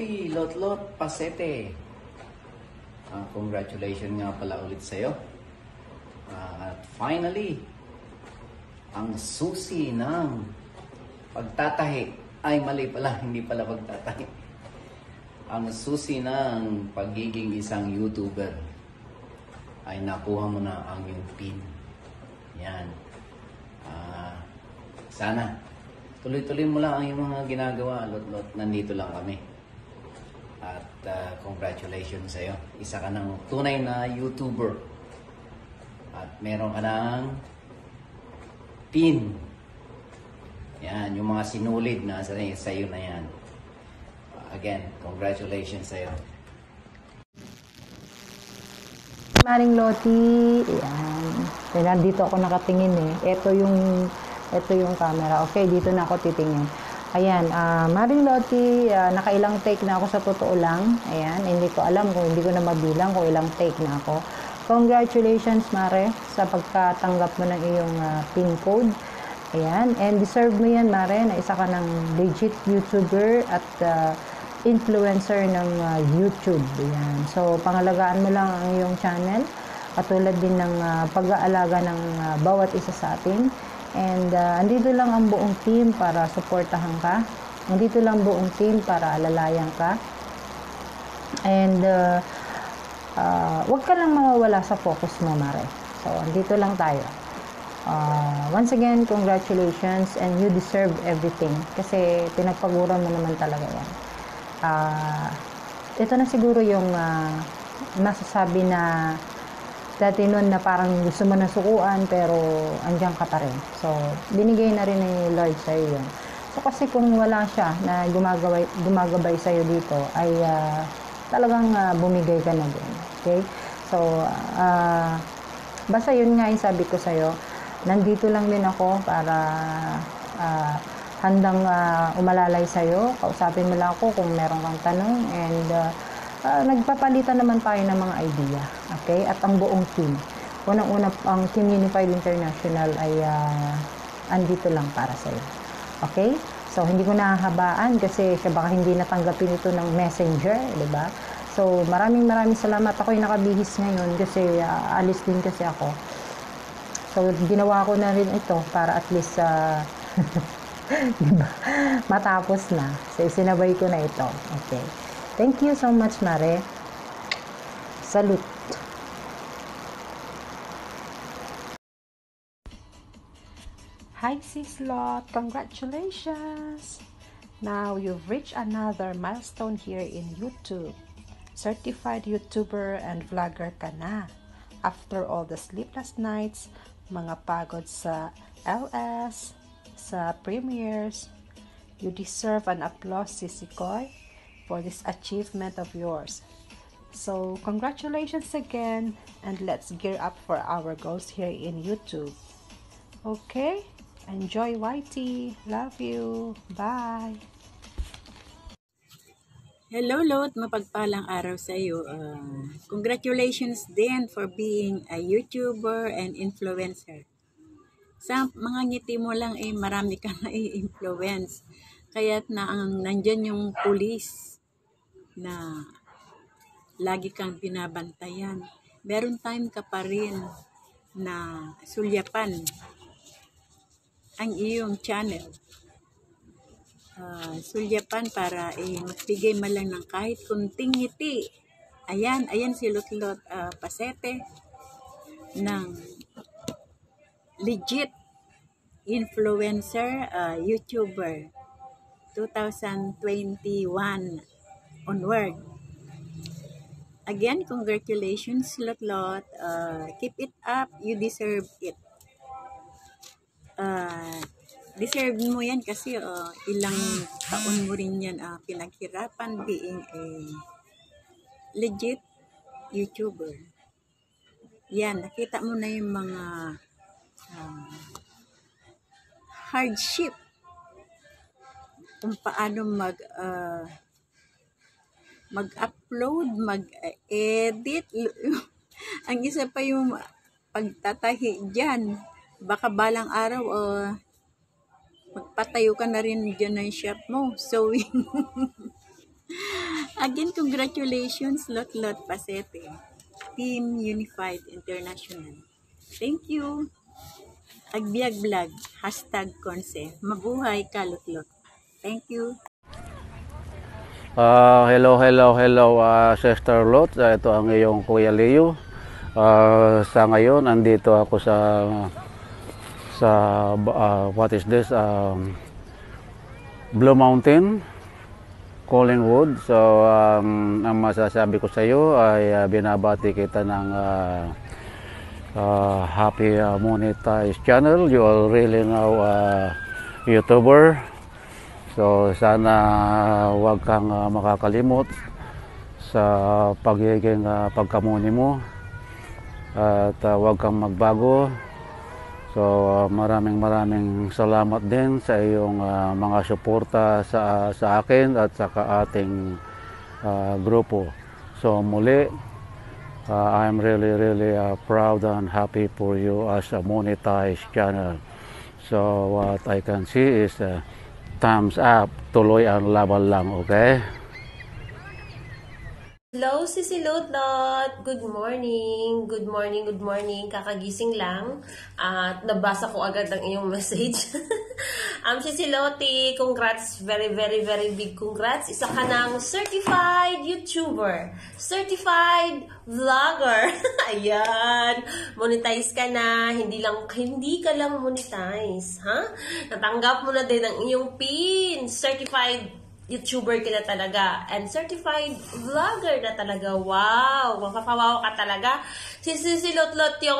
Loti, Lotlot, Pasete. Congratulations nga pala ulit sa'yo. At finally, ang susi ng pagtatahi. Ay, mali pala, hindi pala pagtatahi. Ang susi ng pagiging isang YouTuber ay nakuha mo na ang iyong pin. Yan. Sana tuloy-tuloy mo lang ang iyong mga ginagawa, Lotlot. Nandito lang kami. At congratulations sa iyo. Isa ka ng tunay na YouTuber. At meron ka ng pin. Yan, yung mga sinulid na sa iyo na yan. Again, congratulations sa iyo. Maring Loti, yan. Nandito ako nakatingin eh. Ito yung camera. Okay, dito na ako titingin. Ayan, Maring Loti, nakailang take na ako sa totoo lang. Ayan, hindi ko alam kung hindi ko na mabilang kung ilang take na ako. Congratulations, Mare, sa pagkatanggap mo ng iyong PIN code. Ayan, and deserve mo yan, Mare, na isa ka ng legit YouTuber at influencer ng YouTube. Ayan. So, pangalagaan mo lang ang iyong channel, katulad din ng pag-aalaga ng bawat isa sa atin. And andito lang ang buong team para suportahan ka. Andito lang buong team para alalayan ka. And wag ka lang mawawala sa focus mo, Mare. So, andito lang tayo. Once again, congratulations and you deserve everything. Kasi pinagpaguran mo naman talaga yan. Ito na siguro yung masasabi na dati nun na parang gusto mo na sukuan pero andyan ka pa rin. So, binigay na rin ni Lord sa'yo yun. So, kasi kung wala siya na gumagabay sa'yo dito, ay talagang bumigay ka na din. Okay? So, basta yun nga yung sabi ko sa'yo, nandito lang din ako para handang umalalay sa'yo. Kausapin mo lang ako kung meron kang tanong and nagpapalitan naman tayo ng mga idea. Okay? At ang buong team. Unang-una, ang Team Unified International ay andito lang para sa'yo. Okay? So, hindi ko nahahabaan kasi baka hindi natanggapin ito ng messenger. Diba? So, maraming salamat. Ako'y nakabihis ngayon kasi alis din kasi ako. So, ginawa ko na rin ito para at least diba? Matapos na. So, sinabay ko na ito. Okay. Thank you so much, Mare. Salute. Hi, Sis Lot. Congratulations. Now you've reached another milestone here in YouTube. Certified YouTuber and vlogger ka na. After all the sleepless nights, mga pagod sa LS, sa premieres, you deserve an applause, Sisi Koy, for this achievement of yours. So, congratulations again, and let's gear up for our goals here in YouTube. Okay? Enjoy, YT. Love you. Bye. Hello, Lot. Mapagpalang araw sa iyo. Congratulations din for being a YouTuber and influencer. Sa mga ngiti mo lang marami kang na-influence. Kaya't nandyan yung pulis na lagi kang binabantayan. Meron time ka pa rin na sulyapan ang iyong channel. Sulyapan para magbigay man lang ng kahit kunting ngiti. Ayan si Lotlot Pasete ng legit influencer, YouTuber 2021 onward. Again, congratulations, Lotlot. Keep it up. You deserve it. Deserve mo yan kasi ilang taon mo rin yan pinaghirapan being a legit YouTuber. Yan, nakita mo na yung mga hardship kung paano mag-upload, mag-edit. Ang isa pa yung pagtatahi dyan. Baka balang araw magpatayo ka na rin dyan ng shop mo. Sewing. Again, congratulations, Lot Pasete. Team Unified International. Thank you. Agbiag Vlog, #Conse. Mabuhay Kalutlot. Thank you. Hello, Sister Lot. Ito ang iyong Kuya Leo. Sa ngayon, andito ako what is this? Blue Mountain, Collingwood. So, ang masasabi ko sa iyo ay binabati kita ng happy monetized channel. You are really now YouTuber. So sana huwag kang makakalimot sa pagiging pagkamuni mo at huwag kang magbago. So maraming salamat din sa iyong mga suporta sa akin at sa ating grupo. So muli, I'm really proud and happy for you as a monetized channel. So what I can see is thumbs up, tuloy ang laban lang, okay? Hello, Sisi Lotlot! Good morning! Good morning! Kakagising lang at nabasa ko agad ang iyong message. Sisi Loti, congrats! Very big congrats! Isa ka ng certified YouTuber, certified vlogger. Ayan! Monetize ka na, hindi ka lang monetize, ha? Natanggap mo na din ang iyong PIN, certified YouTuber ka na talaga and certified vlogger na talaga. Wow! Mapapawaw ka talaga. Si Lotlot yung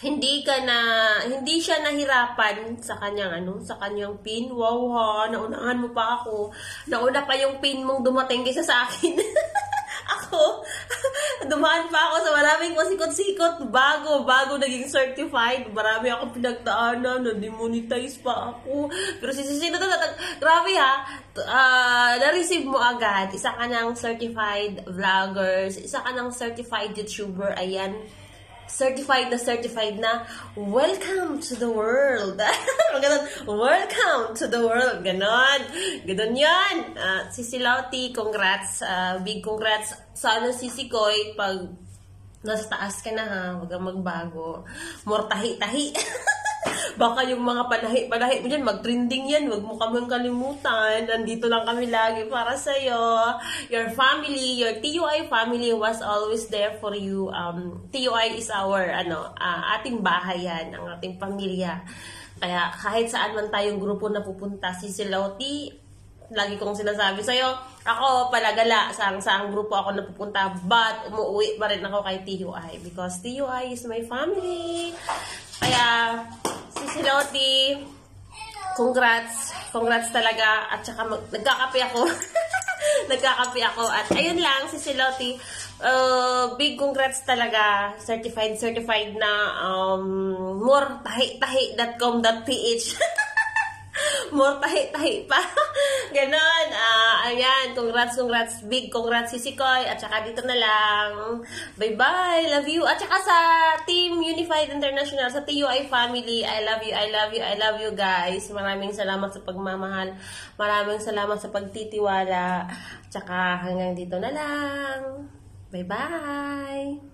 hindi siya nahirapan sa kanyang pin. Wow ha, naunahan mo pa ako. Nauna pa yung pin mong dumating kaysa sa akin. Ako, dumaan pa ako sa maraming pasikot-sikot bago naging certified. Marami akong pinagdaanan, na-demonetize pa ako. Pero sino to, grabe ha, na-receive mo agad. Isa ka ng certified vloggers, isa ka ng certified YouTuber, ayan. Certified na welcome to the world. Welcome to the world. Ganon yan. Sisi Loti, congrats. Big congrats. Sana Sisi Koy, pag nasa taas ka na ha, huwag kang magbago. More tahi-tahi. Baka yung mga panahi mo dyan, mag-trending yan. Huwag mo kaming kalimutan. Nandito lang kami lagi para sa'yo. Your family, your TUI family was always there for you. TUI is our, ating bahay yan, ang ating pamilya. Kaya kahit saan man tayong grupo na pupunta, Sisi Loti, lagi kong sinasabi sa'yo, ako palagala sa grupo ako napupunta, but umuwi pa rin ako kay TUI because TUI is my family. Kaya, Sisi Loti, congrats talaga. At saka nagkakape ako. Nagkakape ako. At ayun lang, Sisi Loti, big congrats talaga. Certified na more tahi.com.ph. More tahi pa. Ganon. Ayan. Congrats. Big congrats, Sisi Koy. At saka dito na lang. Bye-bye. Love you. At saka sa Team Unified International, sa TUI family, I love you guys. Maraming salamat sa pagmamahal. Maraming salamat sa pagtitiwala. At saka hanggang dito na lang. Bye-bye.